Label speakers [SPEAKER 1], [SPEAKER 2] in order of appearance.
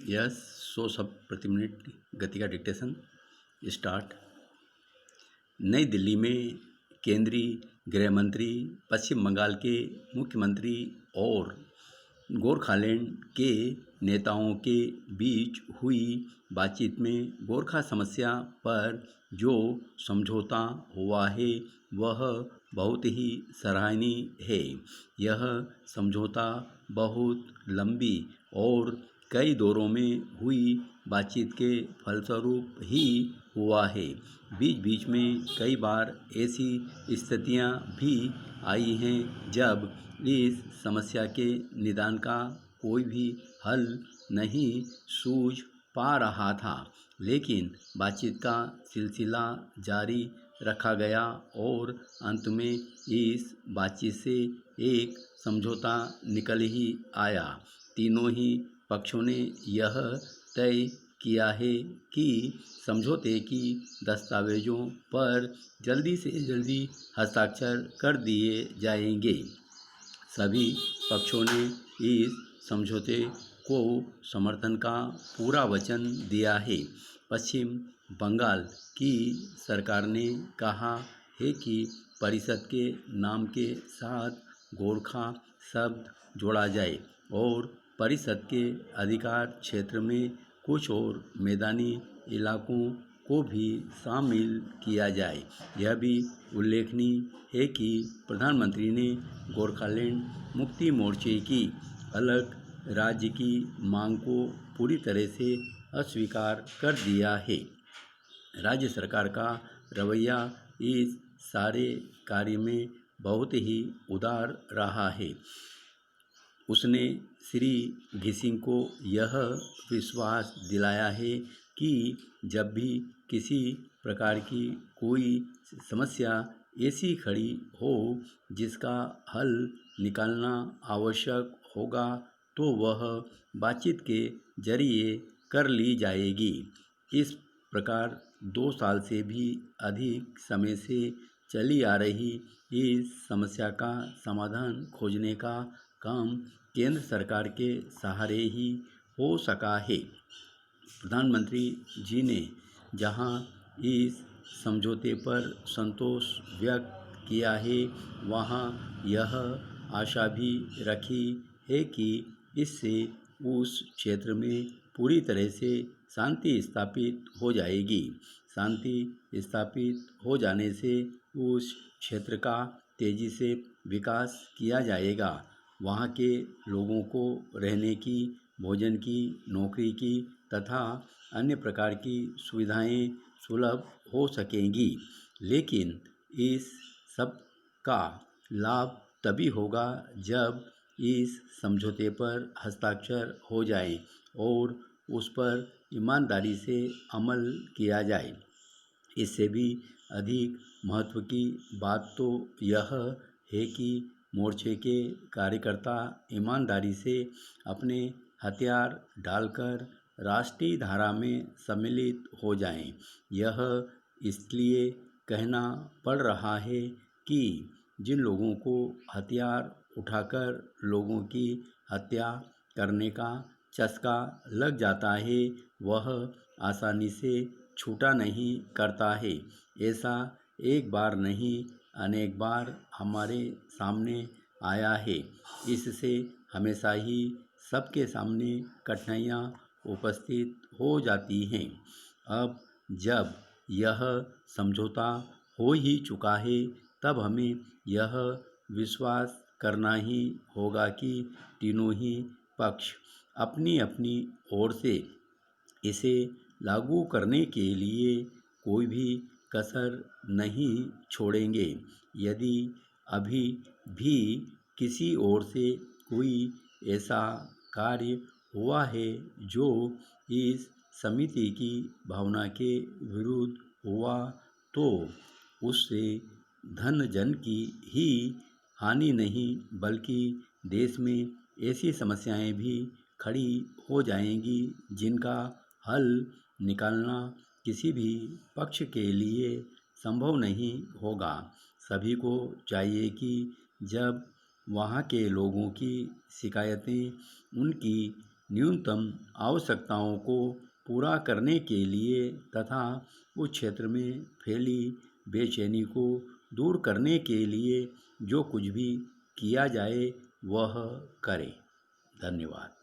[SPEAKER 1] Yes. 100 शब्द प्रति minute गति का डिक्टेशन स्टार्ट। नई दिल्ली में केंद्रीय गृह मंत्री, पश्चिम बंगाल के मुख्यमंत्री और गोरखालैंड के नेताओं के बीच हुई बातचीत में गोरखा समस्या पर जो समझौता हुआ है वह बहुत ही सराहनीय है। यह समझौता बहुत लंबी और कई दौरों में हुई बातचीत के फलस्वरूप ही हुआ है। बीच बीच में कई बार ऐसी स्थितियां भी आई हैं जब इस समस्या के निदान का कोई भी हल नहीं सूझ पा रहा था, लेकिन बातचीत का सिलसिला जारी रखा गया और अंत में इस बातचीत से एक समझौता निकल ही आया। तीनों ही पक्षों ने यह तय किया है कि समझौते की दस्तावेजों पर जल्दी से जल्दी हस्ताक्षर कर दिए जाएंगे। सभी पक्षों ने इस समझौते को समर्थन का पूरा वचन दिया है। पश्चिम बंगाल की सरकार ने कहा है कि परिषद के नाम के साथ गोरखा शब्द जोड़ा जाए और परिषद के अधिकार क्षेत्र में कुछ और मैदानी इलाकों को भी शामिल किया जाए। यह भी उल्लेखनीय है कि प्रधानमंत्री ने गोरखालैंड मुक्ति मोर्चे की अलग राज्य की मांग को पूरी तरह से अस्वीकार कर दिया है। राज्य सरकार का रवैया इस सारे कार्य में बहुत ही उदार रहा है। उसने श्री घिसिंग को यह विश्वास दिलाया है कि जब भी किसी प्रकार की कोई समस्या ऐसी खड़ी हो जिसका हल निकालना आवश्यक होगा तो वह बातचीत के जरिए कर ली जाएगी। इस प्रकार 2 साल से भी अधिक समय से चली आ रही इस समस्या का समाधान खोजने का काम केंद्र सरकार के सहारे ही हो सका है। प्रधानमंत्री जी ने जहां इस समझौते पर संतोष व्यक्त किया है, वहां यह आशा भी रखी है कि इससे उस क्षेत्र में पूरी तरह से शांति स्थापित हो जाएगी। शांति स्थापित हो जाने से उस क्षेत्र का तेजी से विकास किया जाएगा। वहाँ के लोगों को रहने की, भोजन की, नौकरी की तथा अन्य प्रकार की सुविधाएं सुलभ हो सकेंगी। लेकिन इस सब का लाभ तभी होगा जब इस समझौते पर हस्ताक्षर हो जाए और उस पर ईमानदारी से अमल किया जाए। इससे भी अधिक महत्व की बात तो यह है कि मोर्चे के कार्यकर्ता ईमानदारी से अपने हथियार डालकर राष्ट्रीय धारा में सम्मिलित हो जाएं। यह इसलिए कहना पड़ रहा है कि जिन लोगों को हथियार उठाकर लोगों की हत्या करने का चस्का लग जाता है वह आसानी से छूटा नहीं करता है। ऐसा एक बार नहीं अनेक बार हमारे सामने आया है। इससे हमेशा ही सबके सामने कठिनाइयाँ उपस्थित हो जाती हैं। अब जब यह समझौता हो ही चुका है तब हमें यह विश्वास करना ही होगा कि तीनों ही पक्ष अपनी अपनी ओर से इसे लागू करने के लिए कोई भी कसर नहीं छोड़ेंगे। यदि अभी भी किसी ओर से कोई ऐसा कार्य हुआ है जो इस समिति की भावना के विरुद्ध हुआ तो उससे धन जन की ही हानि नहीं बल्कि देश में ऐसी समस्याएं भी खड़ी हो जाएंगी जिनका हल निकालना किसी भी पक्ष के लिए संभव नहीं होगा। सभी को चाहिए कि जब वहाँ के लोगों की शिकायतें उनकी न्यूनतम आवश्यकताओं को पूरा करने के लिए तथा उस क्षेत्र में फैली बेचैनी को दूर करने के लिए जो कुछ भी किया जाए वह करें। धन्यवाद।